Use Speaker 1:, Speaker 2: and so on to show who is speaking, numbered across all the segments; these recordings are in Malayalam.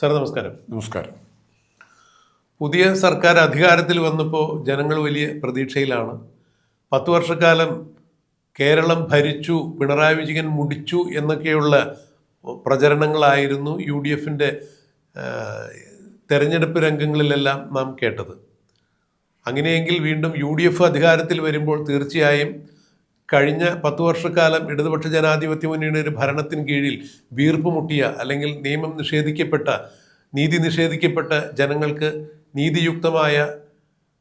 Speaker 1: സാർ നമസ്കാരം.
Speaker 2: നമസ്കാരം.
Speaker 1: പുതിയ സർക്കാർ അധികാരത്തിൽ വന്നപ്പോൾ ജനങ്ങൾ വലിയ പ്രതീക്ഷയിലാണ്. 10 വർഷക്കാലം കേരളം ഭരിച്ചു, പിണറായി വിജയൻ മുടിച്ചു എന്നൊക്കെയുള്ള പ്രചരണങ്ങളായിരുന്നു UDFൻ്റെ തെരഞ്ഞെടുപ്പ് രംഗങ്ങളിലെല്ലാം നാം കേട്ടത്. അങ്ങനെയെങ്കിൽ വീണ്ടും UDF അധികാരത്തിൽ വരുമ്പോൾ തീർച്ചയായും കഴിഞ്ഞ 10 വർഷക്കാലം ഇടതുപക്ഷ ജനാധിപത്യ മുന്നണിയുടെ ഒരു ഭരണത്തിന് കീഴിൽ വീർപ്പ് മുട്ടിയ അല്ലെങ്കിൽ നീതി നിഷേധിക്കപ്പെട്ട ജനങ്ങൾക്ക്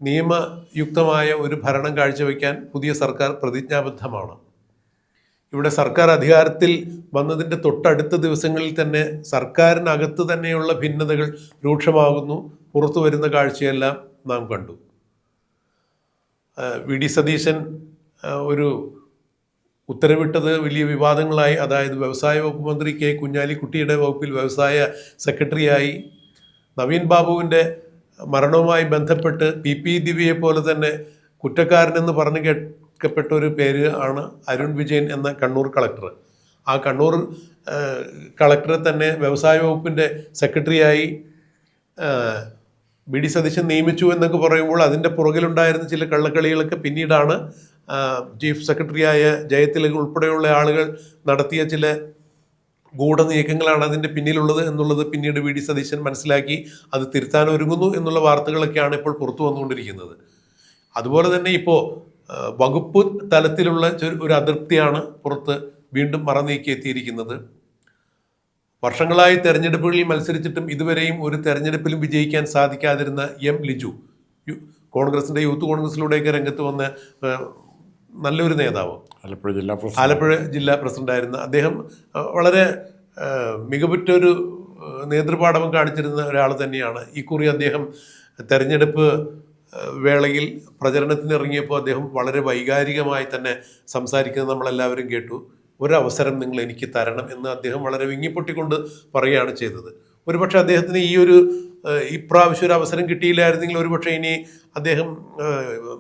Speaker 1: നിയമയുക്തമായ ഒരു ഭരണം കാഴ്ചവെക്കാൻ പുതിയ സർക്കാർ പ്രതിജ്ഞാബദ്ധമാണ്. ഇവിടെ സർക്കാർ അധികാരത്തിൽ വന്നതിൻ്റെ തൊട്ടടുത്ത ദിവസങ്ങളിൽ തന്നെ സർക്കാരിനകത്ത് തന്നെയുള്ള ഭിന്നതകൾ രൂക്ഷമാകുന്നു. പുറത്തു വരുന്ന കാഴ്ചയെല്ലാം നാം കണ്ടു. VD സതീശൻ ഒരു ഉത്തരവിട്ടത് വലിയ വിവാദങ്ങളായി. അതായത് വ്യവസായ വകുപ്പ് മന്ത്രി K കുഞ്ഞാലിക്കുട്ടിയുടെ വകുപ്പിൽ വ്യവസായ സെക്രട്ടറിയായി, നവീൻ ബാബുവിൻ്റെ മരണവുമായി ബന്ധപ്പെട്ട് PP ദിവ്യയെ പോലെ തന്നെ കുറ്റക്കാരനെന്ന് പറഞ്ഞു കേൾക്കപ്പെട്ട ഒരു പേര് ആണ് അരുൺ വിജയൻ എന്ന കണ്ണൂർ കളക്ടർ. ആ കണ്ണൂർ കളക്ടറെ തന്നെ വ്യവസായ വകുപ്പിൻ്റെ സെക്രട്ടറിയായി VD സതീശൻ നിയമിച്ചു എന്നൊക്കെ പറയുമ്പോൾ അതിൻ്റെ പുറകിലുണ്ടായിരുന്ന ചില കള്ളക്കളികളൊക്കെ പിന്നീടാണ് ചീഫ് സെക്രട്ടറിയായ ജയതിലക് ഉൾപ്പെടെയുള്ള ആളുകൾ നടത്തിയ ചില ഗൂഢനീക്കങ്ങളാണ് അതിൻ്റെ പിന്നിലുള്ളത് എന്നുള്ളത് പിന്നീട് VD സതീശൻ മനസ്സിലാക്കി അത് തിരുത്താൻ ഒരുങ്ങുന്നു എന്നുള്ള വാർത്തകളൊക്കെയാണ് ഇപ്പോൾ പുറത്തു വന്നുകൊണ്ടിരിക്കുന്നത്. അതുപോലെ തന്നെ ഇപ്പോൾ വകുപ്പ് തലത്തിലുള്ള ഒരു അതൃപ്തിയാണ് പുറത്ത് വീണ്ടും മറനീക്കി എത്തിയിരിക്കുന്നത്. വർഷങ്ങളായി തെരഞ്ഞെടുപ്പുകളിൽ മത്സരിച്ചിട്ടും ഇതുവരെയും ഒരു തെരഞ്ഞെടുപ്പിലും വിജയിക്കാൻ സാധിക്കാതിരുന്ന M ലിജു, കോൺഗ്രസിൻ്റെ യൂത്ത് കോൺഗ്രസിലൂടെയൊക്കെ രംഗത്ത് വന്ന നല്ലൊരു നേതാവ്, ആലപ്പുഴ ജില്ലാ പ്രസിഡന്റായിരുന്ന അദ്ദേഹം വളരെ മികവുറ്റൊരു നേതൃപാടവം കാണിച്ചിരുന്ന ഒരാൾ തന്നെയാണ്. ഇക്കുറി അദ്ദേഹം തെരഞ്ഞെടുപ്പ് വേളയിൽ പ്രചരണത്തിനിറങ്ങിയപ്പോൾ അദ്ദേഹം വളരെ വൈകാരികമായി തന്നെ സംസാരിക്കുന്നത് നമ്മളെല്ലാവരും കേട്ടു. ഒരവസരം നിങ്ങൾ എനിക്ക് തരണം എന്ന് അദ്ദേഹം വളരെ വിങ്ങിപ്പൊട്ടിക്കൊണ്ട് പറയുകയാണ് ചെയ്തത്. ഒരുപക്ഷെ അദ്ദേഹത്തിന് ഇപ്രാവശ്യം ഒരു അവസരം കിട്ടിയില്ലായിരുന്നെങ്കിൽ ഒരുപക്ഷെ ഇനി അദ്ദേഹം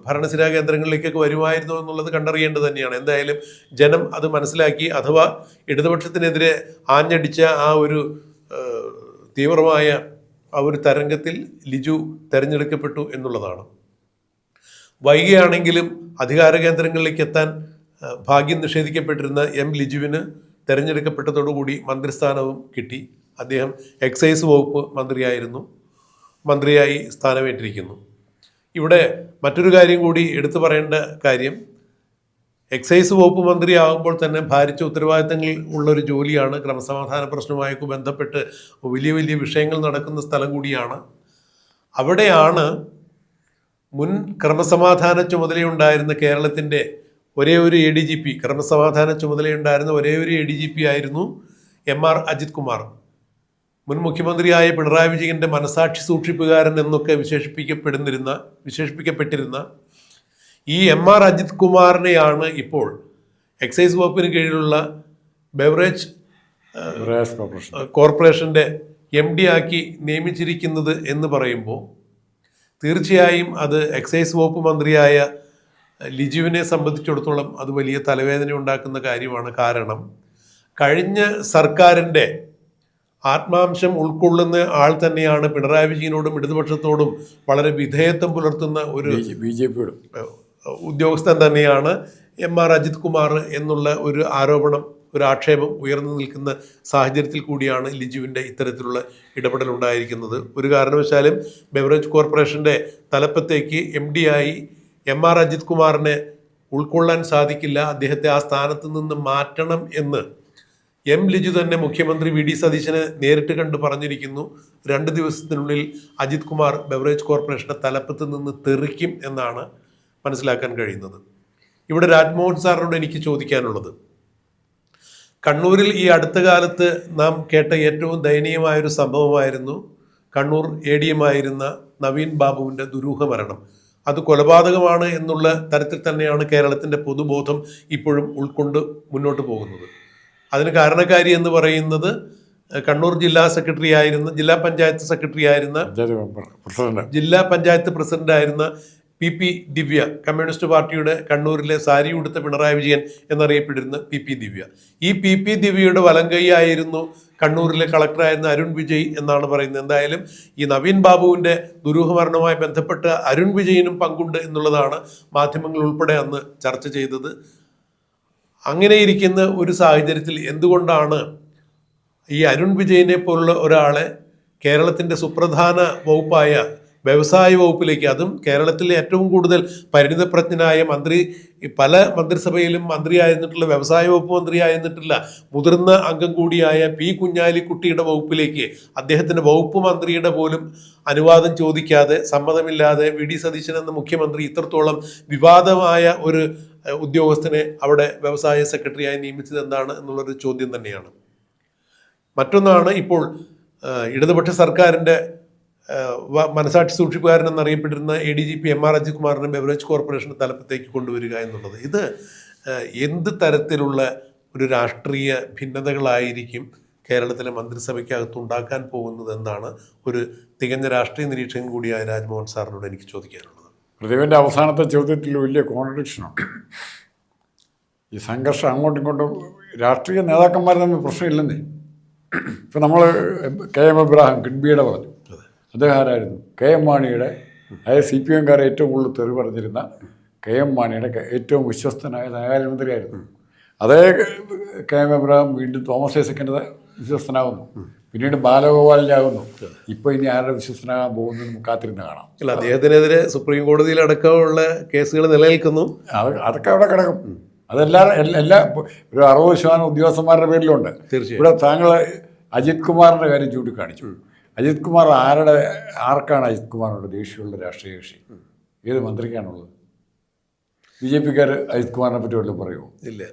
Speaker 1: ഭരണസിരാ കേന്ദ്രങ്ങളിലേക്കൊക്കെ വരുമായിരുന്നു എന്നുള്ളത് കണ്ടറിയേണ്ടത് തന്നെയാണ്. എന്തായാലും ജനം അത് മനസ്സിലാക്കി. അഥവാ ഇടതുപക്ഷത്തിനെതിരെ ആഞ്ഞടിച്ച ആ ഒരു തീവ്രമായ ആ ഒരു തരംഗത്തിൽ ലിജു തിരഞ്ഞെടുക്കപ്പെട്ടു എന്നുള്ളതാണ്. വൈകിയാണെങ്കിലും അധികാര കേന്ദ്രങ്ങളിലേക്ക് എത്താൻ ഭാഗ്യം നിഷേധിക്കപ്പെട്ടിരുന്ന M ലിജുവിന് തിരഞ്ഞെടുക്കപ്പെട്ടതോടുകൂടി മന്ത്രിസ്ഥാനവും കിട്ടി. അദ്ദേഹം എക്സൈസ് വകുപ്പ് മന്ത്രിയായി സ്ഥാനമേറ്റിരിക്കുന്നു. ഇവിടെ മറ്റൊരു കാര്യം കൂടി എടുത്തു പറയേണ്ട കാര്യം, എക്സൈസ് വകുപ്പ് മന്ത്രിയാകുമ്പോൾ തന്നെ ഭാരിച്ച ഉത്തരവാദിത്തങ്ങൾ ഉള്ളൊരു ജോലിയാണ്. ക്രമസമാധാന പ്രശ്നവുമായൊക്കെ ബന്ധപ്പെട്ട് വലിയ വലിയ വിഷയങ്ങൾ നടക്കുന്ന സ്ഥലം കൂടിയാണ്. അവിടെയാണ് മുൻ ക്രമസമാധാന ചുമതലയുണ്ടായിരുന്ന കേരളത്തിൻ്റെ ഒരേ ഒരു ADGP, ക്രമസമാധാന ചുമതലയുണ്ടായിരുന്ന ഒരേ ഒരു ADGP ആയിരുന്നു MR അജിത് കുമാർ. മുൻ മുഖ്യമന്ത്രിയായ പിണറായി വിജയൻ്റെ മനസാക്ഷി സൂക്ഷിപ്പുകാരൻ എന്നൊക്കെ വിശേഷിപ്പിക്കപ്പെട്ടിരുന്ന ഈ MR അജിത് കുമാറിനെയാണ് ഇപ്പോൾ എക്സൈസ് വകുപ്പിന് കീഴിലുള്ള ബെവറേജ് കോർപ്പറേഷൻ്റെ MD ആക്കി നിയമിച്ചിരിക്കുന്നത് എന്ന് പറയുമ്പോൾ തീർച്ചയായും അത് എക്സൈസ് വകുപ്പ് മന്ത്രിയായ ലിജുവിനെ സംബന്ധിച്ചിടത്തോളം അത് വലിയ തലവേദന ഉണ്ടാക്കുന്ന കാര്യമാണ്. കാരണം കഴിഞ്ഞ സർക്കാരിൻ്റെ ആത്മാംശം ഉൾക്കൊള്ളുന്ന ആൾ തന്നെയാണ് പിണറായി വിജയനോടും ഇടതുപക്ഷത്തോടും വളരെ വിധേയത്വം പുലർത്തുന്ന ഒരു
Speaker 2: BJP
Speaker 1: ഉദ്യോഗസ്ഥൻ തന്നെയാണ് MR അജിത് കുമാർ എന്നുള്ള ഒരു ആരോപണം, ഒരു ആക്ഷേപം ഉയർന്നു നിൽക്കുന്ന സാഹചര്യത്തിൽ കൂടിയാണ് ലിജുവിൻ്റെ ഇത്തരത്തിലുള്ള ഇടപെടൽ ഉണ്ടായിരിക്കുന്നത്. ഒരു കാരണവശാലും ബെവറേജ് കോർപ്പറേഷൻ്റെ തലപ്പത്തേക്ക് MD ആയി MR അജിത് കുമാറിനെ ഉൾക്കൊള്ളാൻ സാധിക്കില്ല. അദ്ദേഹത്തെ ആ സ്ഥാനത്ത് നിന്ന് മാറ്റണം എന്ന് M ലിജു തന്നെ മുഖ്യമന്ത്രി VD സതീശന് നേരിട്ട് കണ്ട് പറഞ്ഞിരിക്കുന്നു. 2 ദിവസത്തിനുള്ളിൽ അജിത് കുമാർ ബെവറേജ് കോർപ്പറേഷൻ്റെ തലപ്പത്ത് നിന്ന് തെറിക്കും എന്നാണ് മനസ്സിലാക്കാൻ കഴിയുന്നത്. ഇവിടെ രാജ്മോഹൻ സാറിനോട് എനിക്ക് ചോദിക്കാനുള്ളത്, കണ്ണൂരിൽ ഈ അടുത്ത കാലത്ത് നാം കേട്ട ഏറ്റവും ദയനീയമായൊരു സംഭവമായിരുന്നു കണ്ണൂർ ADM ആയിരുന്ന നവീൻ ബാബുവിൻ്റെ ദുരൂഹ മരണം. അത് കൊലപാതകമാണ് എന്നുള്ള തരത്തിൽ തന്നെയാണ് കേരളത്തിൻ്റെ പൊതുബോധം ഇപ്പോഴും ഉൾക്കൊണ്ട് മുന്നോട്ട് പോകുന്നത്. അതിന് കാരണക്കാരി എന്ന് പറയുന്നത് കണ്ണൂർ ജില്ലാ പഞ്ചായത്ത് സെക്രട്ടറി ആയിരുന്ന ജില്ലാ പഞ്ചായത്ത് പ്രസിഡന്റ് ആയിരുന്ന PP ദിവ്യ, കമ്മ്യൂണിസ്റ്റ് പാർട്ടിയുടെ കണ്ണൂരിലെ സാരി ഉടുത്ത പിണറായി വിജയൻ എന്നറിയപ്പെട്ടിരുന്ന PP ദിവ്യ. ഈ PP ദിവ്യയുടെ വലങ്കൈയായിരുന്നു കണ്ണൂരിലെ കളക്ടറായിരുന്ന അരുൺ വിജയ് എന്നാണ് പറയുന്നത്. എന്തായാലും ഈ നവീൻ ബാബുവിൻ്റെ ദുരൂഹമരണവുമായി ബന്ധപ്പെട്ട് അരുൺ വിജയനും പങ്കുണ്ട് എന്നുള്ളതാണ് മാധ്യമങ്ങൾ ഉൾപ്പെടെ അന്ന് ചർച്ച ചെയ്തത്. അങ്ങനെയിരിക്കുന്ന ഒരു സാഹചര്യത്തിൽ എന്തുകൊണ്ടാണ് ഈ അരുൺ വിജയനെ പോലുള്ള ഒരാളെ കേരളത്തിൻ്റെ സുപ്രധാന വകുപ്പായ വ്യവസായ വകുപ്പിലേക്ക്, അതും കേരളത്തിലെ ഏറ്റവും കൂടുതൽ പരിണിതപ്രജ്ഞനായ മന്ത്രി, പല മന്ത്രിസഭയിലും മന്ത്രിയായിരുന്നിട്ടുള്ള, വ്യവസായ വകുപ്പ് മന്ത്രിയായിരുന്നിട്ടുള്ള മുതിർന്ന അംഗം കൂടിയായ P. കുഞ്ഞാലിക്കുട്ടിയുടെ വകുപ്പിലേക്ക് അദ്ദേഹത്തിൻ്റെ വകുപ്പ് മന്ത്രിയുടെ പോലും അനുവാദം ചോദിക്കാതെ, സമ്മതമില്ലാതെ VD സതീശൻ എന്ന മുഖ്യമന്ത്രി ഇത്രത്തോളം വിവാദമായ ഒരു ഉദ്യോഗസ്ഥനെ അവിടെ വ്യവസായ സെക്രട്ടറിയായി നിയമിച്ചത് എന്താണ് എന്നുള്ളൊരു ചോദ്യം തന്നെയാണ്. മറ്റൊന്നാണ്, ഇപ്പോൾ ഇടതുപക്ഷ സർക്കാരിൻ്റെ മനസാക്ഷി സൂക്ഷിപ്പുകാരൻ എന്നറിയപ്പെട്ടിരുന്ന ADGP MR അജിത് കുമാറിനെ ബെവറേജ് കോർപ്പറേഷൻ്റെ തലപ്പത്തേക്ക് കൊണ്ടുവരിക എന്നുള്ളത്, ഇത് എന്ത് തരത്തിലുള്ള ഒരു രാഷ്ട്രീയ ഭിന്നതകളായിരിക്കും കേരളത്തിലെ മന്ത്രിസഭയ്ക്കകത്ത് ഉണ്ടാക്കാൻ പോകുന്നത് എന്നാണ് ഒരു തികഞ്ഞ രാഷ്ട്രീയ നിരീക്ഷകൻ കൂടിയായ രാജ്മോഹൻ സാറിനോട് എനിക്ക് ചോദിക്കാനുള്ളത്.
Speaker 2: പ്രതിവിൻ്റെ അവസാനത്തെ ചോദ്യത്തിൽ വലിയ കോൺട്രഡിക്ഷനാണ്. ഈ സംഘർഷം അങ്ങോട്ടും ഇങ്ങോട്ടും രാഷ്ട്രീയ നേതാക്കന്മാർ തമ്മിൽ പ്രശ്നമില്ലെന്നേ. ഇപ്പം നമ്മൾ KM എബ്രഹാം കിഡ്ബിയുടെ പറഞ്ഞു, അദ്ദേഹം ആരായിരുന്നു? KM മാണിയുടെ, അതായത് CPM-കാരെ ഏറ്റവും കൂടുതൽ തെറി പറഞ്ഞിരുന്ന KM മാണിയുടെ ഏറ്റവും വിശ്വസ്തനായ ധനകാര്യമന്ത്രിയായിരുന്നു. അതേ KM എബ്രഹാം വീണ്ടും തോമസ് ഐസക്കിൻ്റെ വിശ്വസ്തനാകുന്നു, പിന്നീട് ബാലഗോപാലിനാകുന്നു. ഇപ്പോൾ ഇനി ആരുടെ വിശ്വസ്തനാകാൻ പോകുന്നത് കാത്തിരുന്ന് കാണാം.
Speaker 1: അല്ല, അദ്ദേഹത്തിനെതിരെ സുപ്രീം കോടതിയിലടക്കമുള്ള കേസുകൾ നിലനിൽക്കുന്നു.
Speaker 2: അതൊക്കെ അവിടെ കിടക്കും. അതെല്ലാം എല്ലാ ഒരു 60% ഉദ്യോഗസ്ഥന്മാരുടെ പേരിലുണ്ട്. ഇവിടെ താങ്കൾ അജിത് കുമാറിൻ്റെ കാര്യം ചൂണ്ടിക്കാണിച്ചു. അജിത് കുമാർ ആർക്കാണ് അജിത് കുമാറിനോട് ദേഷ്യമുള്ള രാഷ്ട്രീയ കക്ഷി? ഏത് മന്ത്രിക്കാണുള്ളത്? BJP-ക്കാർ അജിത് കുമാറിനെ പറ്റി വല്ലതും പറയുമോ?
Speaker 1: ഇല്ല.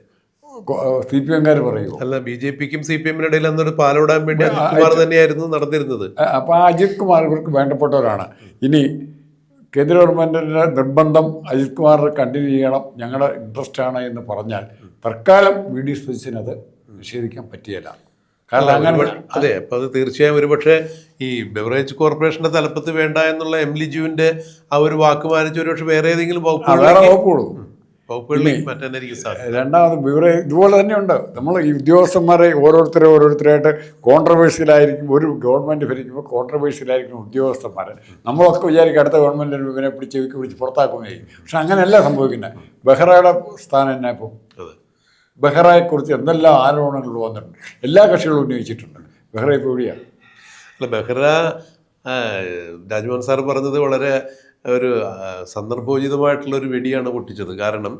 Speaker 2: CPM-കാർ പറയുമോ?
Speaker 1: അല്ല, BJP-ക്കും CPM-നും ഇടയിൽ അന്നൊരു പാലോടാൻ വേണ്ടി അജിത് കുമാർ തന്നെയായിരുന്നു നടന്നിരുന്നത്.
Speaker 2: അപ്പോൾ ആ അജിത് കുമാർ ഇവർക്ക് വേണ്ടപ്പെട്ടവരാണ്. ഇനി കേന്ദ്ര ഗവൺമെൻറ്റിൻ്റെ നിർബന്ധം അജിത് കുമാർ കണ്ടിന്യൂ ചെയ്യണം, ഞങ്ങളുടെ ഇൻട്രസ്റ്റ് ആണ് എന്ന് പറഞ്ഞാൽ തൽക്കാലം VD സതീശനത് നിഷേധിക്കാൻ പറ്റിയല്ല. കാരണം അങ്ങനെ
Speaker 1: അതെ, അപ്പം അത് തീർച്ചയായും ഒരുപക്ഷെ ഈ ബെവറേജ് കോർപ്പറേഷൻ്റെ തലപ്പത്ത് വേണ്ട എന്നുള്ള ലിജുവിൻ്റെ ആ ഒരു വാക്ക് മാനിച്ച് ഒരുപക്ഷെ വേറെ ഏതെങ്കിലും വകുപ്പുകളിലേക്ക് മാറ്റാനായിരിക്കും സാധ്യത.
Speaker 2: രണ്ടാമത് ഇതുപോലെ തന്നെയുണ്ട്. നമ്മൾ ഈ ഉദ്യോഗസ്ഥന്മാരെ ഓരോരുത്തരായിട്ട് കോൺട്രവേഴ്സ്യലായിരിക്കും. ഒരു ഗവൺമെൻറ് ഭരിക്കുമ്പോൾ കോൺട്രവേഴ്സ്യലായിരിക്കും ഉദ്യോഗസ്ഥന്മാരെ. നമ്മളൊക്കെ വിചാരിക്കും അടുത്ത ഗവൺമെൻറ് ഇവനെ പിടിച്ച് പുറത്താക്കുകയും. പക്ഷെ അങ്ങനെയല്ല സംഭവിക്കുന്നത്. ബെഹ്റയുടെ സ്ഥാനം എന്നാ ഇപ്പോൾ? ബെഹ്റയെക്കുറിച്ച് എന്തെല്ലാം ആരോപണങ്ങൾ വന്നിട്ടുണ്ട്, എല്ലാ കക്ഷികളും ഉന്നയിച്ചിട്ടുണ്ട്. ബെഹ്റ ഇപ്പോൾ എവിടെയാണ്?
Speaker 1: അല്ല, ബെഹ്റ രാജ്മോഹൻ സാർ പറഞ്ഞത് വളരെ ഒരു സന്ദർഭോചിതമായിട്ടുള്ളൊരു വെടിയാണ് പൊട്ടിച്ചത്. കാരണം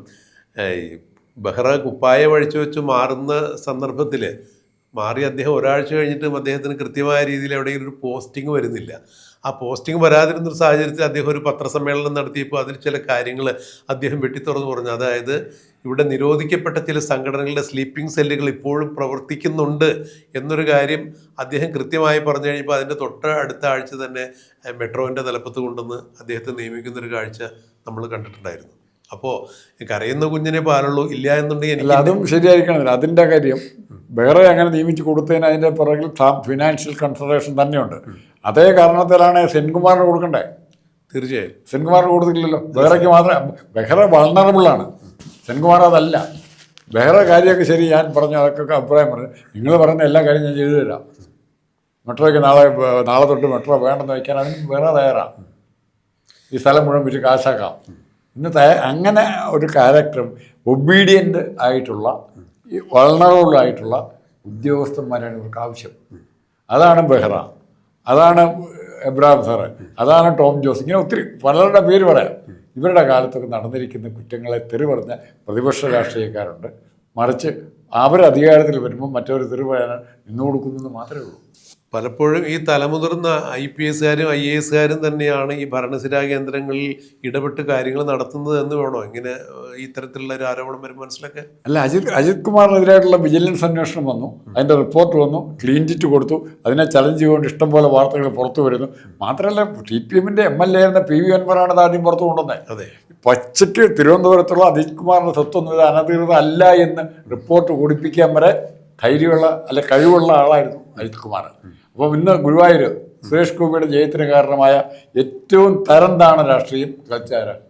Speaker 1: ബെഹ്റ കുപ്പായ വഴിച്ചു വെച്ച് മാറുന്ന സന്ദർഭത്തിൽ മാറി അദ്ദേഹം ഒരാഴ്ച കഴിഞ്ഞിട്ടും അദ്ദേഹത്തിന് കൃത്യമായ രീതിയിൽ എവിടെയെങ്കിലും ഒരു പോസ്റ്റിംഗ് വരുന്നില്ല. ആ പോസ്റ്റിംഗ് വരാതിരുന്നൊരു സാഹചര്യത്തിൽ അദ്ദേഹം ഒരു പത്രസമ്മേളനം നടത്തിയപ്പോൾ അതിൽ ചില കാര്യങ്ങൾ അദ്ദേഹം വെട്ടിത്തുറന്ന് പറഞ്ഞു. അതായത് ഇവിടെ നിരോധിക്കപ്പെട്ട ചില സംഘടനകളുടെ സ്ലീപ്പിംഗ് സെല്ലുകൾ ഇപ്പോഴും പ്രവർത്തിക്കുന്നുണ്ട് എന്നൊരു കാര്യം അദ്ദേഹം കൃത്യമായി പറഞ്ഞു കഴിഞ്ഞപ്പോൾ അതിൻ്റെ തൊട്ട് അടുത്ത ആഴ്ച തന്നെ മെട്രോവിൻ്റെ തലപ്പത്ത് കൊണ്ടുവന്ന് അദ്ദേഹത്തെ നിയമിക്കുന്നൊരു കാഴ്ച നമ്മൾ കണ്ടിട്ടുണ്ടായിരുന്നു. അപ്പോൾ കരയുന്ന കുഞ്ഞിനെ പാലുള്ളൂ ഇല്ല എന്നുണ്ടെങ്കിൽ
Speaker 2: അതും ശരിയായിരിക്കണം. അതിൻ്റെ കാര്യം ബെഹ്റ അങ്ങനെ നിയമിച്ച് കൊടുത്തതിന് അതിൻ്റെ പുറകിൽ ഫിനാൻഷ്യൽ കൺസിഡറേഷൻ തന്നെയുണ്ട്. അതേ കാരണത്തിലാണ് സെൻകുമാറിന് കൊടുക്കണ്ടേ.
Speaker 1: തീർച്ചയായും
Speaker 2: സെൻകുമാറിന് കൊടുത്തില്ലല്ലോ. ബെഹ്റയ്ക്ക് മാത്രം. ബെഹ്റ വൾണറബിളാണ്, സെൻകുമാർ അതല്ല. ബെഹ്റ കാര്യമൊക്കെ ശരി, ഞാൻ പറഞ്ഞ അതൊക്കെ അഭിപ്രായം പറഞ്ഞു. നിങ്ങൾ പറയുന്ന എല്ലാ കാര്യം ഞാൻ ചെയ്തു തരാം. മെട്രോയ്ക്ക് നാളെ തൊട്ട് മെട്രോ വേണ്ടെന്ന് വയ്ക്കാൻ അതിന് വേറെ തയ്യാറാണ്. ഈ സ്ഥലം മുഴുവൻ വെച്ച് കാശാക്കാം. ഇന്നത്തെ അങ്ങനെ ഒരു ക്യാരക്ടറും ഒബീഡിയൻ്റ് ആയിട്ടുള്ള വൾണറബിൾ ആയിട്ടുള്ള ഉദ്യോഗസ്ഥന്മാരാണ് ഇവർക്ക് ആവശ്യം. അതാണ് ബെഹ്റ, അതാണ് എബ്രഹാം സാറ്, അതാണ് ടോം ജോസ്. ഇങ്ങനെ ഒത്തിരി പലരുടെ പേര് പറയാം. ഇവരുടെ കാലത്തൊക്കെ നടന്നിരിക്കുന്ന കുറ്റങ്ങളെ തെറി പറഞ്ഞ പ്രതിപക്ഷ രാഷ്ട്രീയക്കാരുണ്ട്. മറിച്ച് അവർ അധികാരത്തിൽ വരുമ്പോൾ മറ്റൊരു തെറി പറയാൻ നിന്നു കൊടുക്കുന്നത് മാത്രമേ ഉള്ളൂ.
Speaker 1: പലപ്പോഴും ഈ തലമുതിർന്ന IPS-കാരും IAS-കാരും തന്നെയാണ് ഈ ഭരണസിരാ കേന്ദ്രങ്ങളിൽ ഇടപെട്ട് കാര്യങ്ങൾ നടത്തുന്നത് എന്ന് വേണോ ഇങ്ങനെ ഇത്തരത്തിലുള്ള ഒരു ആരോപണം വരും മനസ്സിലാക്കാൻ?
Speaker 2: അല്ല, അജിത് കുമാറിനെതിരായിട്ടുള്ള വിജിലൻസ് അന്വേഷണം വന്നു, അതിൻ്റെ റിപ്പോർട്ട് വന്നു, ക്ലീൻ ചിറ്റ് കൊടുത്തു. അതിനെ ചലഞ്ച് ചെയ്തുകൊണ്ട് ഇഷ്ടംപോലെ വാർത്തകൾ പുറത്തു വരുന്നു. മാത്രമല്ല CPM-ന്റെ MLA ആയിരുന്ന PV അൻവറാണ് ഇത് ആദ്യം പുറത്തു കൊണ്ടുവന്നത്.
Speaker 1: അതെ,
Speaker 2: പച്ചയ്ക്ക് തിരുവനന്തപുരത്തുള്ള അജിത് കുമാറിൻ്റെ സ്വത്തൊന്നും ഇത് അനധികൃത അല്ല എന്ന് റിപ്പോർട്ട് കൊടുപ്പിക്കാൻ വരെ ധൈര്യമുള്ള അല്ലെ കഴിവുള്ള ആളായിരുന്നു അജിത് കുമാർ. അപ്പം ഇന്ന് ഗുരുവായൂർ സുരേഷ് ഗോപിയുടെ ജയത്തിന് കാരണമായ ഏറ്റവും തരം താണ രാഷ്ട്രീയം കളിച്ചാരാണ്?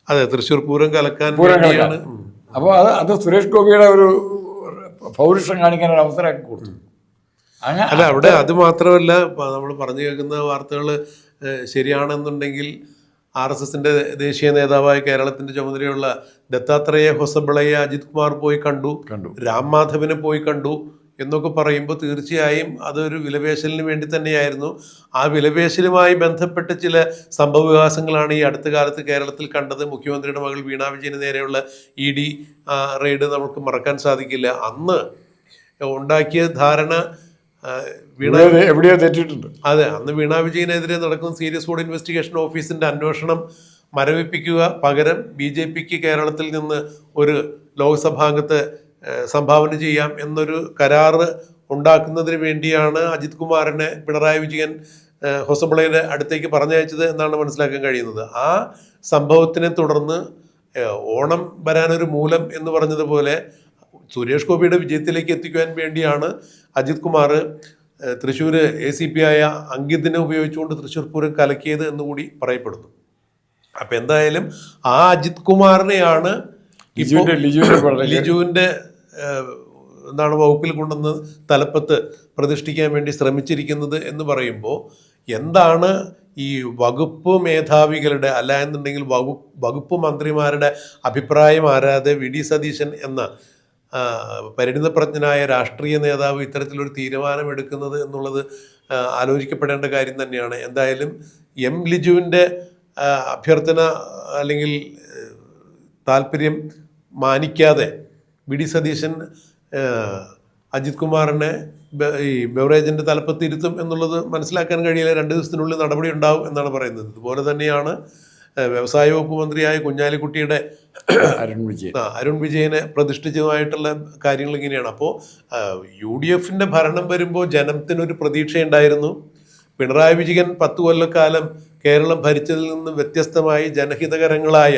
Speaker 1: അതെ, തൃശ്ശൂർ പൂരം കലക്കാൻ
Speaker 2: പൂരം
Speaker 1: വേണ്ടിയാണ്.
Speaker 2: അപ്പോൾ അത് സുരേഷ് ഗോപിയുടെ ഒരു പൗരുഷം കാണിക്കാൻ ഒരു അവസരമാക്കി കൊടുത്തു. അങ്ങനെ
Speaker 1: അല്ല, അവിടെ അത് മാത്രമല്ല, നമ്മൾ പറഞ്ഞു കേൾക്കുന്ന വാർത്തകൾ ശരിയാണെന്നുണ്ടെങ്കിൽ RSSന്റെ ദേശീയ നേതാവായ കേരളത്തിന്റെ ചുമതലയുള്ള ദത്താത്രേയ ഹൊസബളയെ അജിത് കുമാർ പോയി കണ്ടു, രാം മാധവനെ പോയി കണ്ടു എന്നൊക്കെ പറയുമ്പോൾ തീർച്ചയായും അതൊരു വിലപേശലിന് വേണ്ടി തന്നെയായിരുന്നു. ആ വിലപേശലുമായി ബന്ധപ്പെട്ട് ചില സംഭവ വികാസങ്ങളാണ് ഈ അടുത്ത കാലത്ത് കേരളത്തിൽ കണ്ടത്. മുഖ്യമന്ത്രിയുടെ മകൾ വീണ വിജയന് നേരെയുള്ള ED റെയ്ഡ് നമുക്ക് മറക്കാൻ സാധിക്കില്ല. അന്ന് ഉണ്ടാക്കിയ ധാരണ
Speaker 2: എവിടെയോ തെറ്റിയിട്ടുണ്ട്.
Speaker 1: അതെ, അന്ന് വീണ വിജയനെതിരെ നടക്കുന്ന സീരിയസ് ഫ്രോഡ് ഇൻവെസ്റ്റിഗേഷൻ ഓഫീസിന്റെ അന്വേഷണം മരവിപ്പിക്കുക, പകരം BJPക്ക് കേരളത്തിൽ നിന്ന് ഒരു ലോക്സഭാംഗത്തെ സംഭാവന ചെയ്യാം എന്നൊരു കരാറ് ഉണ്ടാക്കുന്നതിന് വേണ്ടിയാണ് അജിത് കുമാറിനെ പിണറായി വിജയൻ ഹൊസബളയുടെ അടുത്തേക്ക് പറഞ്ഞയച്ചത് എന്നാണ് മനസ്സിലാക്കാൻ കഴിയുന്നത്. ആ സംഭവത്തിനെ തുടർന്ന് ഓണം വരാനൊരു മൂലം എന്ന് പറഞ്ഞതുപോലെ സുരേഷ് ഗോപിയുടെ വിജയത്തിലേക്ക് എത്തിക്കുവാൻ വേണ്ടിയാണ് അജിത് കുമാർ തൃശ്ശൂർ ACP ആയ അങ്കിതിനെ ഉപയോഗിച്ചുകൊണ്ട് തൃശ്ശൂർ പൂരം കലക്കിയത് എന്നുകൂടി പറയപ്പെടുന്നു. അപ്പം എന്തായാലും ആ അജിത് കുമാറിനെയാണ് ലിജുവിൻ്റെ എന്താണ് വകുപ്പിൽ കൊണ്ടുവന്ന് തലപ്പത്ത് പ്രതിഷ്ഠിക്കാൻ വേണ്ടി ശ്രമിച്ചിരിക്കുന്നത് എന്ന് പറയുമ്പോൾ എന്താണ് ഈ വകുപ്പ് മേധാവികളുടെ, അല്ല എന്നുണ്ടെങ്കിൽ വകുപ്പ് മന്ത്രിമാരുടെ അഭിപ്രായം ആരാതെ VD സതീശൻ എന്ന പരിണിതപ്രജ്ഞനായ രാഷ്ട്രീയ നേതാവ് ഇത്തരത്തിലൊരു തീരുമാനമെടുക്കുന്നത് എന്നുള്ളത് ആലോചിക്കപ്പെടേണ്ട കാര്യം തന്നെയാണ്. എന്തായാലും ലിജുവിൻ്റെ അഭ്യർത്ഥന അല്ലെങ്കിൽ താല്പര്യം മാനിക്കാതെ VD സതീശൻ അജിത് കുമാറിനെ ഈ ബെവറേജിൻ്റെ തലപ്പത്ത് ഇരുത്തും എന്നുള്ളത് മനസ്സിലാക്കാൻ കഴിയില്ല. 2 ദിവസത്തിനുള്ളിൽ നടപടി ഉണ്ടാവും എന്നാണ് പറയുന്നത്. ഇതുപോലെ തന്നെയാണ് വ്യവസായ വകുപ്പ് മന്ത്രിയായ കുഞ്ഞാലിക്കുട്ടിയുടെ അരുൺ വിജയനെ പ്രതിഷ്ഠിച്ചതുമായിട്ടുള്ള കാര്യങ്ങൾ ഇങ്ങനെയാണ്. അപ്പോൾ UDFന്റെ ഭരണം വരുമ്പോൾ ജനത്തിനൊരു പ്രതീക്ഷയുണ്ടായിരുന്നു. പിണറായി വിജയൻ 10 കൊല്ലക്കാലം കേരളം ഭരിച്ചതിൽ നിന്ന് വ്യത്യസ്തമായി ജനഹിതകരങ്ങളായ,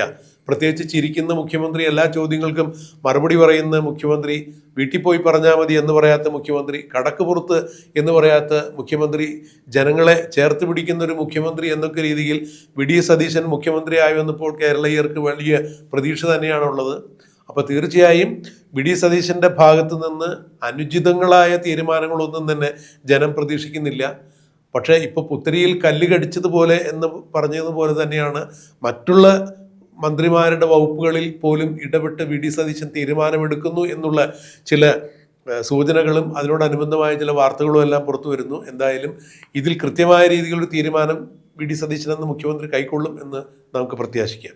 Speaker 1: പ്രത്യേകിച്ച് ചിരിക്കുന്ന മുഖ്യമന്ത്രി, എല്ലാ ചോദ്യങ്ങൾക്കും മറുപടി പറയുന്ന മുഖ്യമന്ത്രി, വീട്ടിൽ പോയി പറഞ്ഞാൽ മതി എന്ന് പറയാത്ത മുഖ്യമന്ത്രി, കടക്ക് പുറത്ത് എന്ന് പറയാത്ത മുഖ്യമന്ത്രി, ജനങ്ങളെ ചേർത്ത് പിടിക്കുന്ന ഒരു മുഖ്യമന്ത്രി എന്നൊക്കെ രീതിയിൽ VD സതീശൻ മുഖ്യമന്ത്രി ആയി വന്നപ്പോൾ കേരളീയർക്ക് വലിയ പ്രതീക്ഷ തന്നെയാണുള്ളത്. അപ്പോൾ തീർച്ചയായും VD സതീശൻ്റെ ഭാഗത്ത് നിന്ന് അനുചിതങ്ങളായ തീരുമാനങ്ങളൊന്നും തന്നെ ജനം പ്രതീക്ഷിക്കുന്നില്ല. പക്ഷേ ഇപ്പോൾ പുത്തരിയിൽ കല്ല് കടിച്ചതുപോലെ എന്ന് പറഞ്ഞതുപോലെ തന്നെയാണ് മറ്റുള്ള മന്ത്രിമാരുടെ വകുപ്പുകളിൽ പോലും ഇടപെട്ട് VD സതീശൻ തീരുമാനമെടുക്കുന്നു എന്നുള്ള ചില സൂചനകളും അതിനോടനുബന്ധമായ ചില വാർത്തകളും എല്ലാം പുറത്തു വരുന്നു. എന്തായാലും ഇതിൽ കൃത്യമായ രീതിയിലൊരു തീരുമാനം VD സതീശൻ എന്ന മുഖ്യമന്ത്രി കൈക്കൊള്ളും എന്ന് നമുക്ക് പ്രത്യാശിക്കാം.